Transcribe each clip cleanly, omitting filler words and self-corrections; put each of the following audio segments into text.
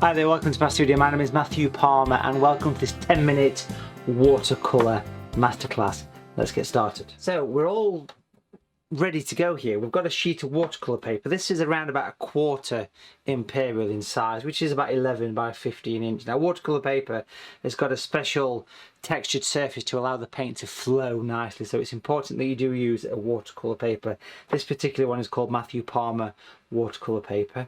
Hi there, welcome to my studio. My name is Matthew Palmer and welcome to this 10-minute watercolour masterclass. Let's get started. So we're all ready to go here. We've got a sheet of watercolour paper. This is around about a quarter imperial in size, which is about 11 by 15 inch. Now watercolour paper has got a special textured surface to allow the paint to flow nicely, so it's important that you do use a watercolour paper. This particular one is called Matthew Palmer watercolour paper.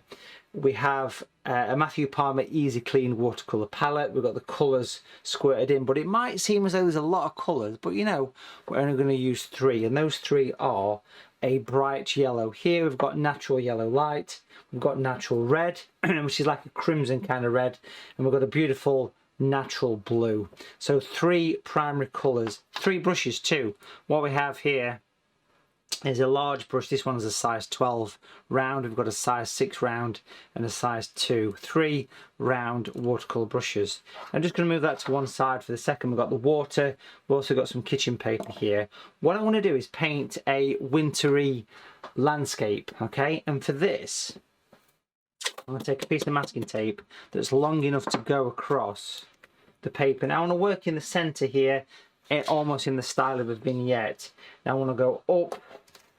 We have a Matthew Palmer Easy Clean watercolour palette. We've got the colours squirted in, but it might seem as though there's a lot of colours, but you know, we're only going to use three, and those three are a bright yellow. Here we've got natural yellow light, we've got natural red, which is like a crimson kind of red, and we've got a beautiful natural blue. So three primary colours, three brushes too. What we have here is a large brush. This one's a size 12 round. We've got a size 6 round and a size 2. Three round watercolour brushes. I'm just going to move that to one side for the second. We've got the water. We've also got some kitchen paper here. What I want to do is paint a wintry landscape, okay? And for this, I'm going to take a piece of masking tape that's long enough to go across the paper. Now I want to work in the centre here, almost in the style of a vignette. Now I want to go up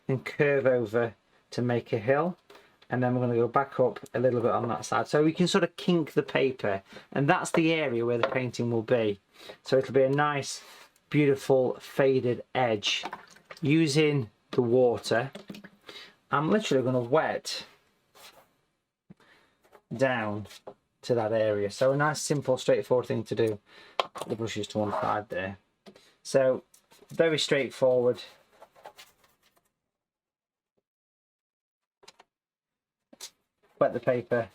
and curve over to make a hill, and then we're going to go back up a little bit on that side, so we can sort of kink the paper, and that's the area where the painting will be. So it'll be a nice beautiful faded edge. Using the water, I'm literally going to wet down to that area. So a nice simple straightforward thing to do. Put the brushes to one side there. So very straightforward. Wet the paper,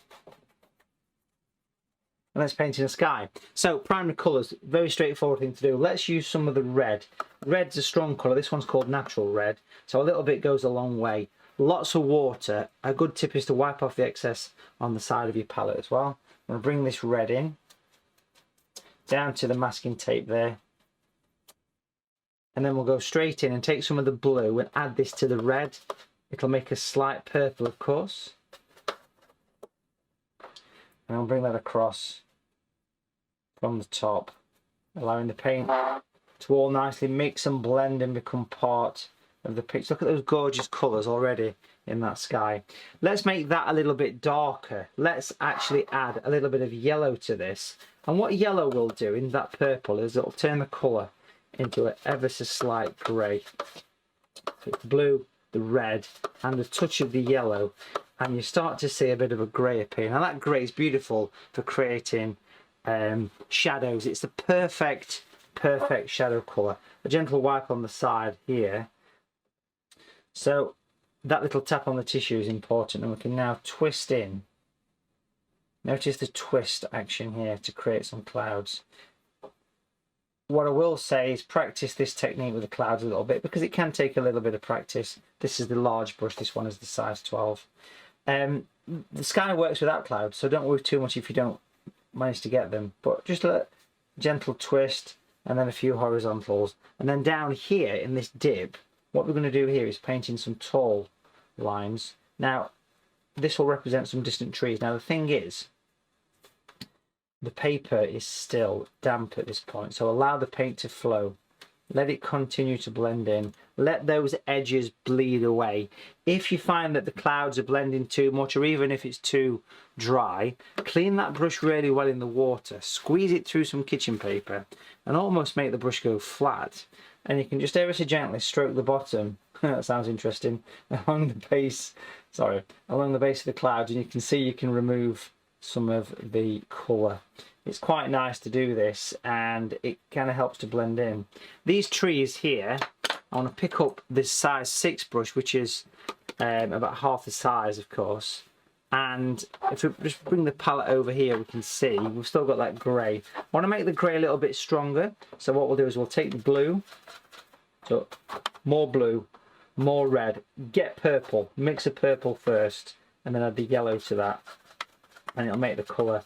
and let's paint in the sky. So primary colours, very straightforward thing to do. Let's use some of the red. Red's a strong colour. This one's called natural red, so a little bit goes a long way. Lots of water. A good tip is to wipe off the excess on the side of your palette as well. I'm going to bring this red in down to the masking tape there, and then we'll go straight in and take some of the blue and add this to the red. It'll make a slight purple, of course. And I'll bring that across from the top, allowing the paint to all nicely mix and blend and become part of the picture. Look at those gorgeous colours already in that sky. Let's make that a little bit darker. Let's actually add a little bit of yellow to this. And what yellow will do in that purple is it'll turn the colour into an ever so slight grey. So it's blue, the red, and a touch of the yellow, and you start to see a bit of a grey appear. Now that grey is beautiful for creating shadows. It's the perfect shadow colour. A gentle wipe on the side here. So that little tap on the tissue is important, and we can now twist in. Notice the twist action here to create some clouds. What I will say is practice this technique with the clouds a little bit, because it can take a little bit of practice. This is the large brush, this one is the size 12. The sky works without clouds, so don't worry too much if you don't manage to get them, but just a gentle twist and then a few horizontals. And then down here in this dip, what we're going to do here is paint in some tall lines. Now this will represent some distant trees. Now the thing is, the paper is still damp at this point, so allow the paint to flow. Let it continue to blend in. Let those edges bleed away. If you find that the clouds are blending too much, or even if it's too dry, clean that brush really well in the water. Squeeze it through some kitchen paper and almost make the brush go flat. And you can just ever so gently stroke the bottom. That sounds interesting. Along the base of the clouds, and you can see you can remove some of the colour. It's quite nice to do this, and it kind of helps to blend in. These trees here, I want to pick up this size 6 brush, which is about half the size, of course. And if we just bring the palette over here, we can see we've still got that grey. I want to make the grey a little bit stronger, so what we'll do is we'll take the blue, so more blue, more red, get purple, mix a purple first, and then add the yellow to that, and it'll make the colour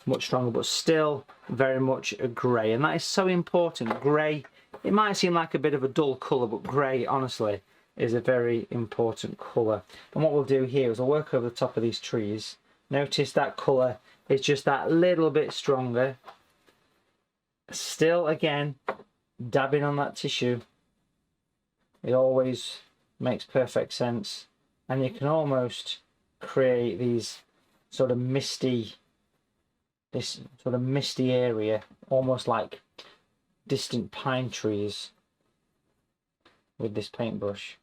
much stronger, but still very much a grey. And that is so important. Grey, it might seem like a bit of a dull colour, but grey honestly is a very important colour. And what we'll do here is I'll work over the top of these trees Notice that colour is just that little bit stronger. Still, again, dabbing on that tissue. It always makes perfect sense. And you can almost create these sort of misty, this sort of misty area, almost like distant pine trees with this paintbrush.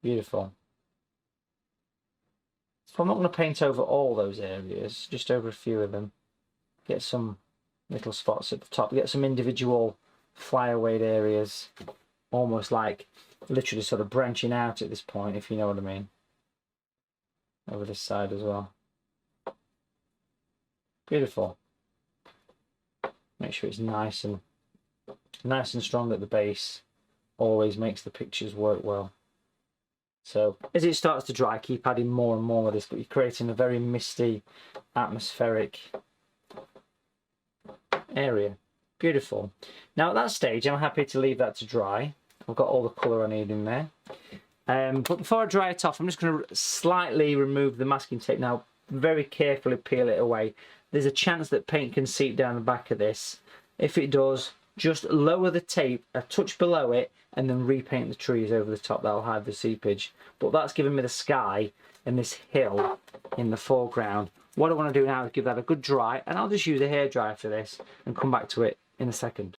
Beautiful. So I'm not going to paint over all those areas, just over a few of them. Get some little spots at the top, get some individual flyaway areas, almost like literally sort of branching out at this point, if you know what I mean. Over this side as well. Beautiful. Make sure it's nice and strong at the base. Always makes the pictures work well. So as it starts to dry, keep adding more and more of this, but you're creating a very misty, atmospheric area. Beautiful. Now at that stage, I'm happy to leave that to dry. I've got all the colour I need in there. But before I dry it off, I'm just going to slightly remove the masking tape. Now, very carefully peel it away. There's a chance that paint can seep down the back of this. If it does, just lower the tape a touch below it and then repaint the trees over the top. That'll hide the seepage. But that's giving me the sky and this hill in the foreground. What I want to do now is give that a good dry, and I'll just use a hairdryer for this and come back to it in a second.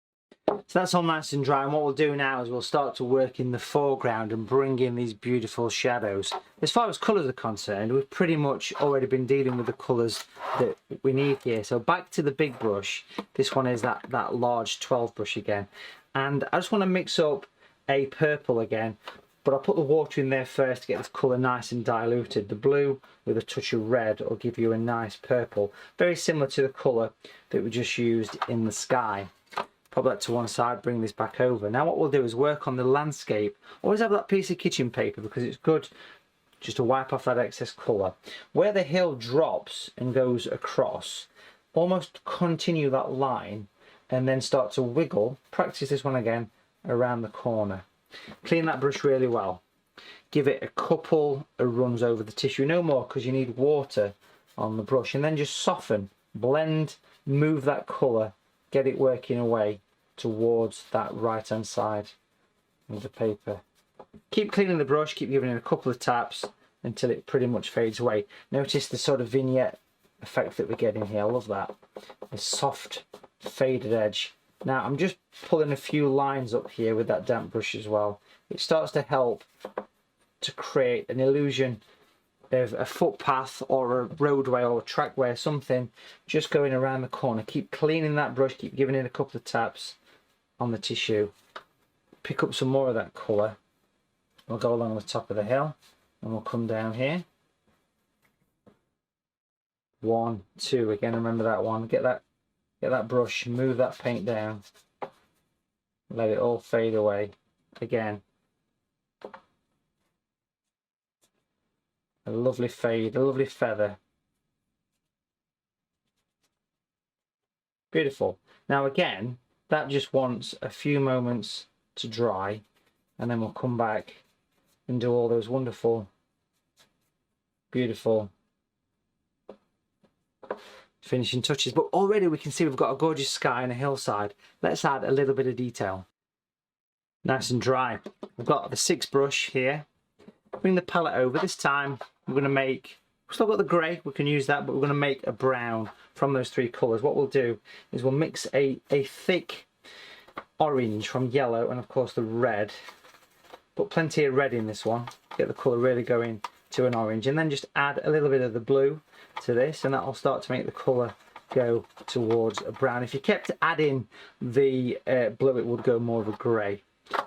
So that's all nice and dry, and what we'll do now is we'll start to work in the foreground and bring in these beautiful shadows. As far as colours are concerned, we've pretty much already been dealing with the colours that we need here. So back to the big brush. This one is that large 12 brush again. And I just want to mix up a purple again, but I'll put the water in there first to get this colour nice and diluted. The blue with a touch of red will give you a nice purple, very similar to the colour that we just used in the sky. Pop that to one side, bring this back over. Now what we'll do is work on the landscape. Always have that piece of kitchen paper because it's good just to wipe off that excess colour. Where the hill drops and goes across, almost continue that line and then start to wiggle. Practice this one again around the corner. Clean that brush really well. Give it a couple of runs over the tissue, no more, because you need water on the brush, and then just soften, blend, move that colour, get it working away towards that right hand side of the paper. Keep cleaning the brush, keep giving it a couple of taps until it pretty much fades away. Notice the sort of vignette effect that we're getting here. I love that. The soft faded edge. Now I'm just pulling a few lines up here with that damp brush as well. It starts to help to create an illusion of a footpath or a roadway or a trackway or something just going around the corner. Keep cleaning that brush, keep giving it a couple of taps on the tissue. Pick up some more of that colour. We'll go along the top of the hill and we'll come down here. 1, 2, again remember that one. Get that brush, move that paint down, let it all fade away. Again, a lovely fade, a lovely feather. Beautiful. Now again, that just wants a few moments to dry, and then we'll come back and do all those wonderful, beautiful finishing touches. But already we can see we've got a gorgeous sky and a hillside. Let's add a little bit of detail. Nice and dry. We've got the 6 brush here. Bring the palette over. This time we're going to make, we've still got the grey, we can use that, but we're going to make a brown from those 3 colours. What we'll do is we'll mix a thick orange from yellow and of course the red. Put plenty of red in this one, get the colour really going to an orange, and then just add a little bit of the blue to this, and that'll start to make the colour go towards a brown. If you kept adding the blue, it would go more of a grey.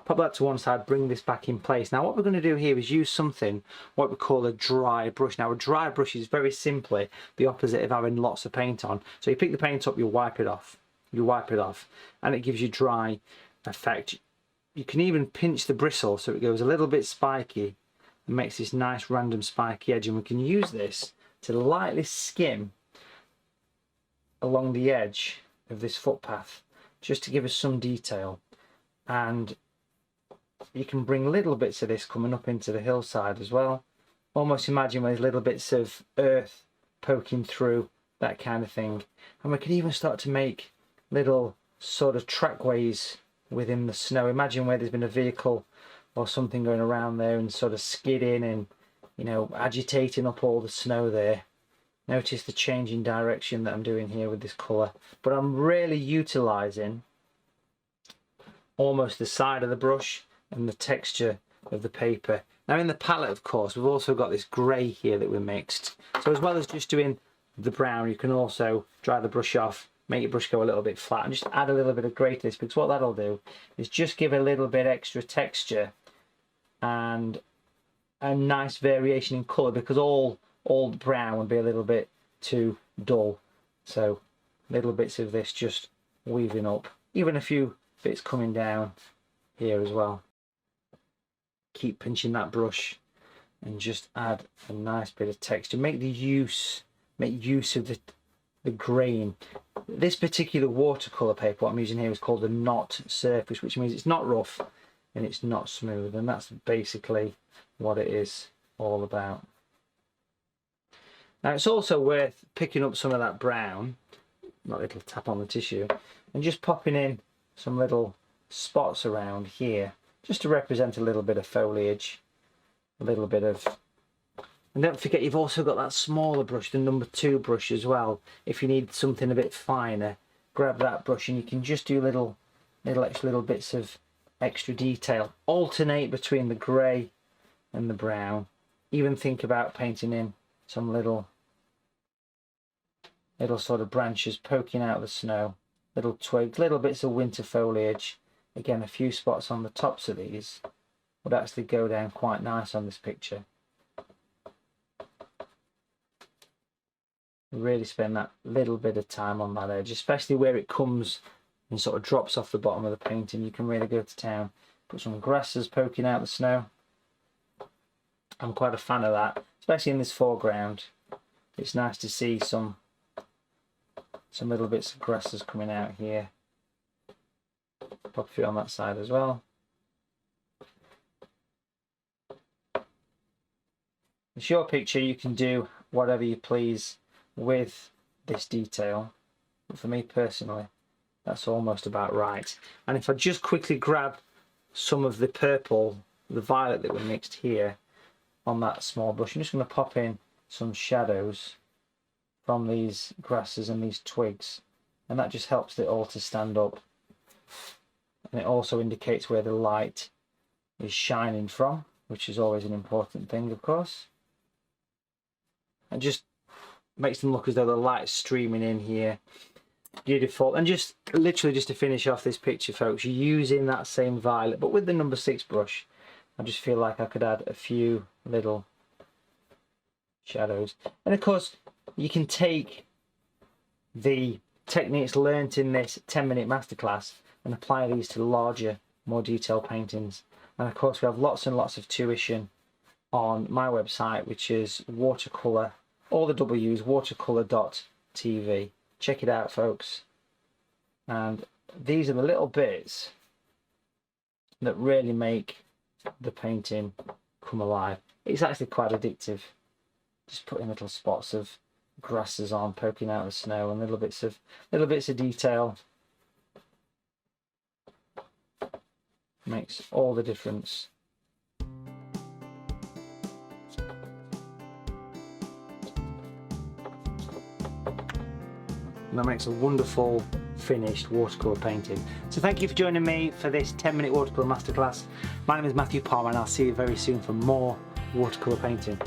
Pop that to one side, bring this back in place. Now what we're going to do here is use something, what we call a dry brush. Now a dry brush is very simply the opposite of having lots of paint on. So you pick the paint up, you wipe it off. You wipe it off and it gives you dry effect. You can even pinch the bristle so it goes a little bit spiky and makes this nice random spiky edge, and we can use this to lightly skim along the edge of this footpath just to give us some detail. And you can bring little bits of this coming up into the hillside as well, almost imagine with little bits of earth poking through, that kind of thing. And we can even start to make little sort of trackways within the snow. Imagine where there's been a vehicle or something going around there and sort of skidding and, you know, agitating up all the snow there. Notice the change in direction that I'm doing here with this colour. But I'm really utilising almost the side of the brush and the texture of the paper. Now in the palette, of course, we've also got this grey here that we mixed. So as well as just doing the brown, you can also dry the brush off, make your brush go a little bit flat, and just add a little bit of grey to this, because what that'll do is just give a little bit extra texture and a nice variation in colour, because all brown would be a little bit too dull. So little bits of this just weaving up, even a few bits coming down here as well. Keep pinching that brush and just add a nice bit of texture. Make use of the grain. This particular watercolour paper, what I'm using here, is called a knot surface, which means it's not rough and it's not smooth, and that's basically what it is all about. Now it's also worth picking up some of that brown, not a little tap on the tissue, and just popping in some little spots around here, just to represent a little bit of foliage, a little bit of... And don't forget, you've also got that smaller brush, the number 2 brush as well. If you need something a bit finer, grab that brush and you can just do little bits of extra detail. Alternate between the grey and the brown. Even think about painting in some little sort of branches poking out of the snow, little twigs, little bits of winter foliage. Again, a few spots on the tops of these would actually go down quite nice on this picture. Really spend that little bit of time on that edge, especially where it comes and sort of drops off the bottom of the painting. You can really go to town. Put some grasses poking out the snow. I'm quite a fan of that, especially in this foreground. It's nice to see some little bits of grasses coming out here. Pop a few on that side as well. It's your picture, you can do whatever you please with this detail, but for me personally, that's almost about right. And if I just quickly grab some of the purple, the violet that we mixed here on that small brush, I'm just going to pop in some shadows from these grasses and these twigs, and that just helps it all to stand up. And it also indicates where the light is shining from, which is always an important thing, of course. And just makes them look as though the light's streaming in here. Beautiful. And just literally just to finish off this picture, folks, using that same violet but with the number 6 brush, I just feel like I could add a few little shadows. And of course you can take the techniques learnt in this 10-minute masterclass and apply these to larger, more detailed paintings. And of course we have lots and lots of tuition on my website, which is watercolour, all the W's, watercolour.tv. Check it out, folks. And these are the little bits that really make the painting come alive. It's actually quite addictive. Just putting little spots of grasses on, poking out of the snow, and little bits of detail makes all the difference. And that makes a wonderful finished watercolour painting. So thank you for joining me for this 10-minute watercolour masterclass. My name is Matthew Palmer, and I'll see you very soon for more watercolour painting.